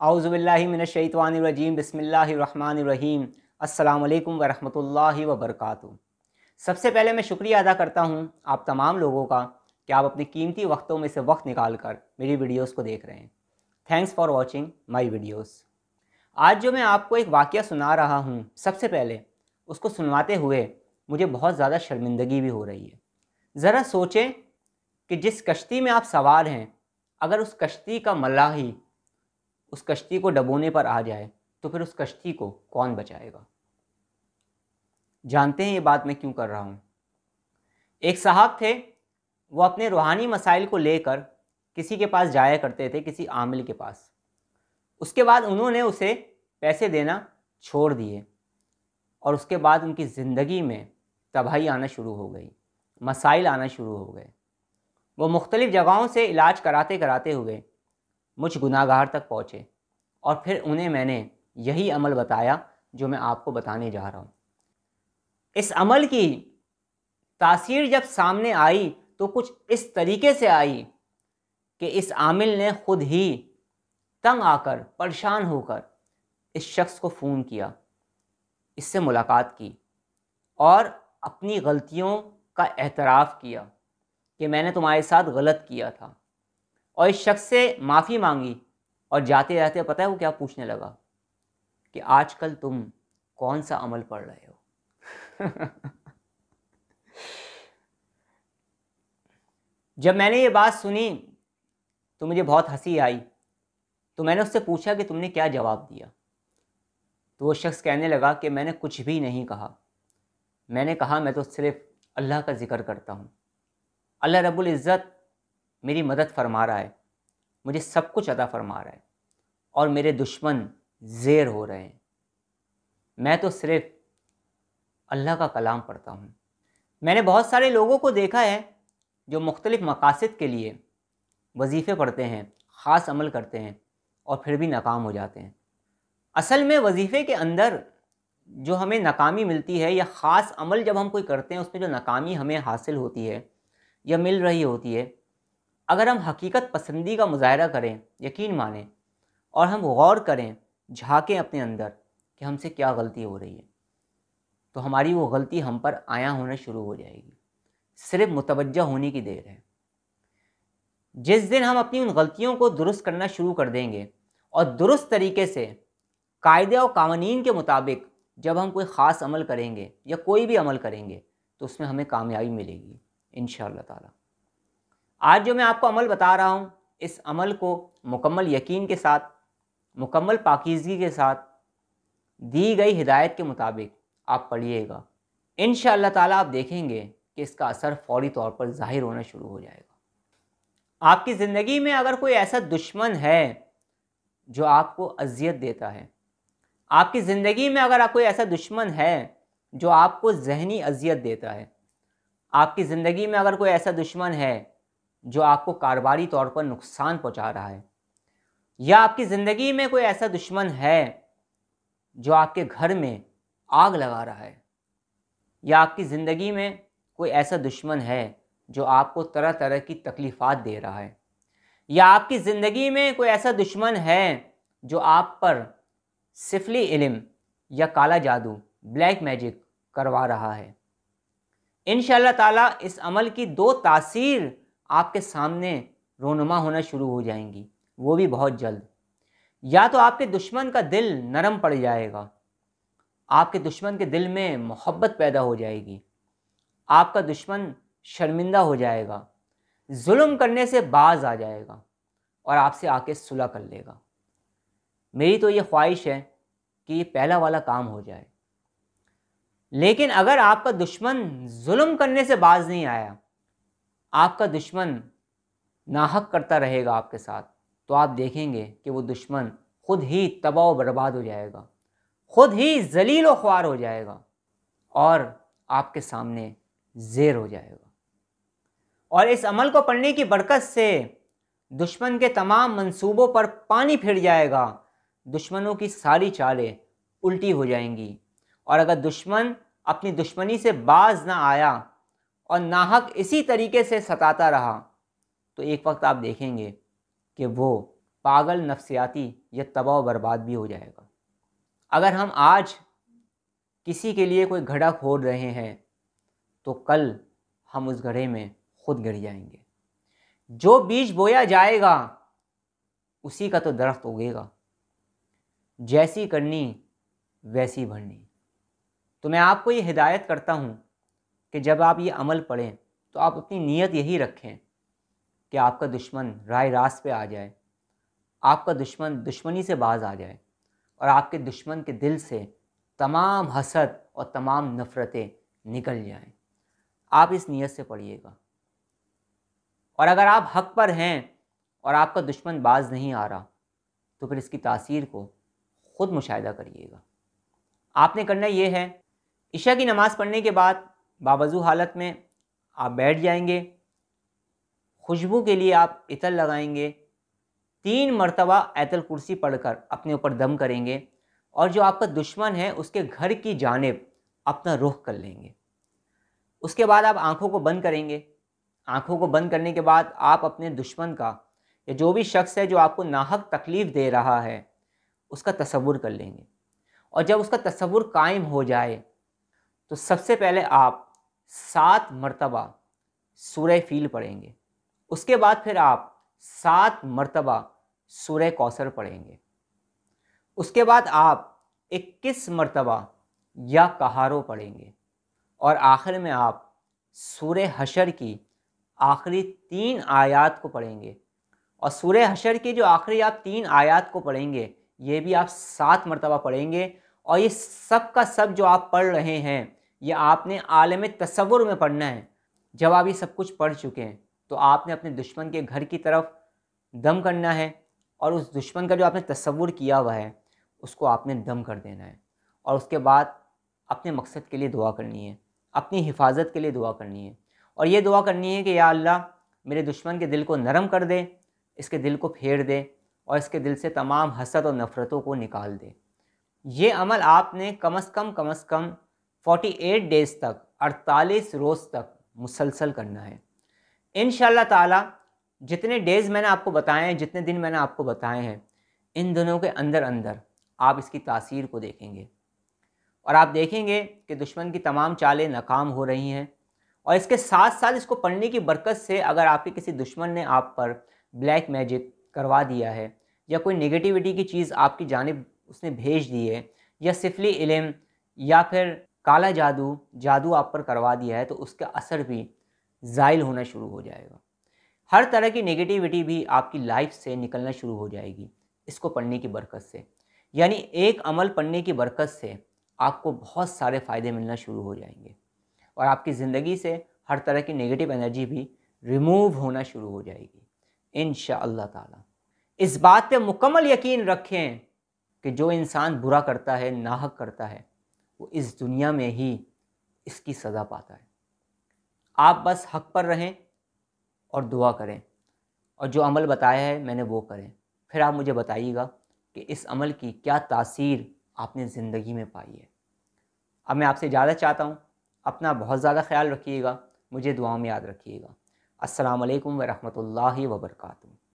औज़ुबिल्लाहि मिनश्शैतानिर्रजीम बिस्मिल्लाहिर्रहमानिर्रहीम अस्सलामु अलैकुम वरहमतुल्लाहि वबरकातुहू। सबसे पहले मैं शुक्रिया अदा करता हूँ आप तमाम लोगों का कि आप अपने कीमती वक्तों में से वक्त निकाल कर मेरी वीडियोस को देख रहे हैं। Thanks for watching my videos. आज जो मैं आपको एक वाक़या सुना रहा हूँ, सबसे पहले उसको सुनवाते हुए मुझे बहुत ज़्यादा शर्मिंदगी भी हो रही है। ज़रा सोचें कि जिस कश्ती में आप सवार हैं, अगर उस कश्ती का मलाही उस कश्ती को डुबोने पर आ जाए तो फिर उस कश्ती को कौन बचाएगा। जानते हैं ये बात मैं क्यों कर रहा हूँ। एक साहब थे, वो अपने रूहानी मसाइल को लेकर किसी के पास जाया करते थे, किसी आमिल के पास। उसके बाद उन्होंने उसे पैसे देना छोड़ दिए और उसके बाद उनकी ज़िंदगी में तबाही आना शुरू हो गई, मसाइल आना शुरू हो गए। वो मुख्तलिफ़ जगहों से इलाज कराते कराते हुए मुझ गुनाहगार तक पहुँचे और फिर उन्हें मैंने यही अमल बताया जो मैं आपको बताने जा रहा हूँ। इस अमल की तासीर जब सामने आई तो कुछ इस तरीके से आई कि इस आमिल ने खुद ही तंग आकर, परेशान होकर इस शख्स को फ़ोन किया, इससे मुलाकात की और अपनी गलतियों का एतराफ़ किया कि मैंने तुम्हारे साथ गलत किया था, और इस शख्स से माफ़ी मांगी। और जाते जाते पता है वो क्या पूछने लगा कि आजकल तुम कौन सा अमल पढ़ रहे हो। जब मैंने ये बात सुनी तो मुझे बहुत हंसी आई। तो मैंने उससे पूछा कि तुमने क्या जवाब दिया। तो वो शख्स कहने लगा कि मैंने कुछ भी नहीं कहा। मैंने कहा मैं तो सिर्फ़ अल्लाह का ज़िक्र करता हूँ, अल्लाह रब्बुल इज़्ज़त मेरी मदद फरमा रहा है, मुझे सब कुछ अता फरमा रहा है और मेरे दुश्मन ज़ेर हो रहे हैं। मैं तो सिर्फ़ अल्लाह का कलाम पढ़ता हूँ। मैंने बहुत सारे लोगों को देखा है जो मुख्तलिफ़ मकासद के लिए वजीफ़े पढ़ते हैं, ख़ास अमल करते हैं और फिर भी नाकाम हो जाते हैं। असल में वजीफ़े के अंदर जो हमें नाकामी मिलती है, या ख़ास अमल जब हम कोई करते हैं उसमें जो नाकामी हमें हासिल होती है या मिल रही होती है, अगर हम हकीकत पसंदी का मुज़ाहरा करें, यकीन मानें, और हम गौर करें, झांकें अपने अंदर कि हमसे क्या गलती हो रही है, तो हमारी वो गलती हम पर आया होना शुरू हो जाएगी। सिर्फ मुतवज्जा होने की देर है। जिस दिन हम अपनी उन गलतियों को दुरुस्त करना शुरू कर देंगे और दुरुस्त तरीके से कायदे और कानून के मुताबिक जब हम कोई ख़ास अमल करेंगे या कोई भी अमल करेंगे तो उसमें हमें कामयाबी मिलेगी इंशाअल्लाह ताला। आज जो मैं आपको अमल बता रहा हूँ, इस अमल को मुकम्मल यकीन के साथ, मुकम्मल पाकीज़गी के साथ, दी गई हिदायत के मुताबिक आप पढ़िएगा। इंशाअल्लाह ताला आप देखेंगे कि इसका असर फ़ौरी तौर पर ज़ाहिर होना शुरू हो जाएगा। आपकी ज़िंदगी में अगर कोई ऐसा दुश्मन है जो आपको अज़ियत देता है, आपकी ज़िंदगी में अगर कोई ऐसा दुश्मन है जो आपको ज़हनी अज़ियत देता है, आपकी ज़िंदगी में अगर कोई ऐसा दुश्मन है जो आपको कारोबारी तौर पर नुकसान पहुंचा रहा है, या आपकी ज़िंदगी में कोई ऐसा दुश्मन है जो आपके घर में आग लगा रहा है, या आपकी ज़िंदगी में कोई ऐसा दुश्मन है जो आपको तरह तरह की तकलीफ़ात दे रहा है, या आपकी ज़िंदगी में कोई ऐसा दुश्मन है जो आप पर सिफली इल्म या काला जादू, ब्लैक मैजिक करवा रहा है, इंशाअल्लाह ताला इस अमल की दो तासीर आपके सामने रोनुमा होना शुरू हो जाएंगी, वो भी बहुत जल्द। या तो आपके दुश्मन का दिल नरम पड़ जाएगा, आपके दुश्मन के दिल में मोहब्बत पैदा हो जाएगी, आपका दुश्मन शर्मिंदा हो जाएगा, जुल्म करने से बाज आ जाएगा और आपसे आके सुलह कर लेगा। मेरी तो ये ख्वाहिश है कि ये पहला वाला काम हो जाए। लेकिन अगर आपका दुश्मन जुल्म करने से बाज नहीं आया, आपका दुश्मन नाहक करता रहेगा आपके साथ, तो आप देखेंगे कि वो दुश्मन खुद ही तबाह व बर्बाद हो जाएगा, खुद ही जलील व ख्वार हो जाएगा और आपके सामने ज़ेर हो जाएगा। और इस अमल को पढ़ने की बरकत से दुश्मन के तमाम मंसूबों पर पानी फिर जाएगा, दुश्मनों की सारी चालें उल्टी हो जाएंगी। और अगर दुश्मन अपनी दुश्मनी से बाज ना आया और नाहक इसी तरीके से सताता रहा, तो एक वक्त आप देखेंगे कि वो پاگل نفسیاتی یہ تباہ و برباد بھی ہو جائے گا۔ اگر ہم آج کسی کے لیے کوئی گڑھا کھود رہے ہیں تو کل ہم اس گڑھے میں خود گر جائیں گے۔ جو بیج بویا جائے گا اسی کا تو درخت اگے گا۔ جیسی کرنی ویسی بھرنی۔ تو میں آپ کو یہ ہدایت کرتا ہوں کہ جب آپ یہ عمل پڑھیں تو آپ اپنی نیت یہی رکھیں کہ آپ کا دشمن راہ راست پہ آ جائے، آپ کا دشمن دشمنی سے باز آ جائے، اور آپ کے دشمن کے دل سے تمام حسد اور تمام نفرتیں نکل جائیں۔ آپ اس نیت سے پڑھیے گا، اور اگر آپ حق پر ہیں اور آپ کا دشمن باز نہیں آ رہا تو پھر اس کی تاثیر کو خود مشاہدہ کریے گا۔ آپ نے کرنا یہ ہے، عشاء کی نماز پڑھنے کے بعد باوضو حالت میں آپ بیٹھ جائیں گے، خوشبو کے لیے آپ عطر لگائیں گے، 3 مرتبہ آیت الکرسی پڑھ کر اپنے اوپر دم کریں گے، اور جو آپ کا دشمن ہے اس کے گھر کی جانب اپنا رخ کر لیں گے۔ اس کے بعد آپ آنکھوں کو بند کریں گے۔ آنکھوں کو بند کرنے کے بعد آپ اپنے دشمن کا یا جو بھی شخص ہے جو آپ کو ناحق تکلیف دے رہا ہے اس کا تصور کر لیں گے، اور جب اس کا تصور قائم ہو جائے تو سب سے پہلے آپ 7 مرتبہ سورہ فیل پڑھیں گے۔ اس کے بعد پھر آپ 7 مرتبہ سورہ کوثر پڑھیں گے۔ اس کے بعد آپ 21 مرتبہ یا کہارو پڑھیں گے، اور آخر میں آپ سورہ حشر کی آخری 3 آیات کو پڑھیں گے۔ اور سورہ حشر کی جو آخری آپ 3 آیات کو پڑھیں گے یہ بھی آپ 7 مرتبہ پڑھیں گے، اور یہ سب کا سب جو آپ پڑھ رہے ہیں یہ آپ نے عالم تصور میں پڑھنا ہے۔ جب آپ یہ سب کچھ پڑھ چکے ہیں تو آپ نے اپنے دشمن کے گھر کی طرف دم کرنا ہے، اور اس دشمن کا جو آپ نے تصور کیا ہوا ہے اس کو آپ نے دم کر دینا ہے، اور اس کے بعد اپنے مقصد کے لیے دعا کرنی ہے، اپنی حفاظت کے لیے دعا کرنی ہے، اور یہ دعا کرنی ہے کہ یا اللہ میرے دشمن کے دل کو نرم کر دے، اس کے دل کو پھیر دے، اور اس کے دل سے تمام حسد اور نفرتوں کو نکال دے۔ یہ عمل آپ نے کم از کم 48 ڈیز تک، 48 روز تک مسلسل کرنا ہے۔ انشاءاللہ تعالی جتنے ڈیز میں نے آپ کو بتائے ہیں، جتنے دن میں نے آپ کو بتائے ہیں، ان دنوں کے اندر آپ اس کی تاثیر کو دیکھیں گے، اور آپ دیکھیں گے کہ دشمن کی تمام چالیں ناکام ہو رہی ہیں۔ اور اس کے ساتھ ساتھ اس کو پڑھنے کی برکت سے اگر آپ کے کسی دشمن نے آپ پر بلیک میجک کروا دیا ہے، یا کوئی نگیٹیوٹی کی چیز آپ کی جانب اس نے بھیج دی ہے، یا سفلی علم یا پھر کالا جادو آپ پر کروا دیا ہے، تو اس کا اثر بھی زائل ہونا شروع ہو جائے گا۔ ہر طرح کی نگیٹیوٹی بھی آپ کی لائف سے نکلنا شروع ہو جائے گی اس کو پڑھنے کی برکت سے۔ یعنی ایک عمل پڑھنے کی برکت سے آپ کو بہت سارے فائدے ملنا شروع ہو جائیں گے، اور آپ کی زندگی سے ہر طرح کی نگیٹو انرجی بھی ریموو ہونا شروع ہو جائے گی انشاءاللہ تعالی۔ اس بات پہ مکمل یقین رکھیں کہ جو انسان برا کرتا ہے، ناحق کرتا ہے، وہ اس دنیا میں ہی اس کی سزا پاتا ہے۔ آپ بس حق پر رہیں اور دعا کریں، اور جو عمل بتایا ہے میں نے وہ کریں، پھر آپ مجھے بتائیے گا کہ اس عمل کی کیا تاثیر آپ نے زندگی میں پائی ہے۔ اب میں آپ سے اجازت چاہتا ہوں، اپنا بہت زیادہ خیال رکھیے گا، مجھے دعاؤں میں یاد رکھیے گا۔ السلام علیکم ورحمۃ اللہ وبرکاتہ۔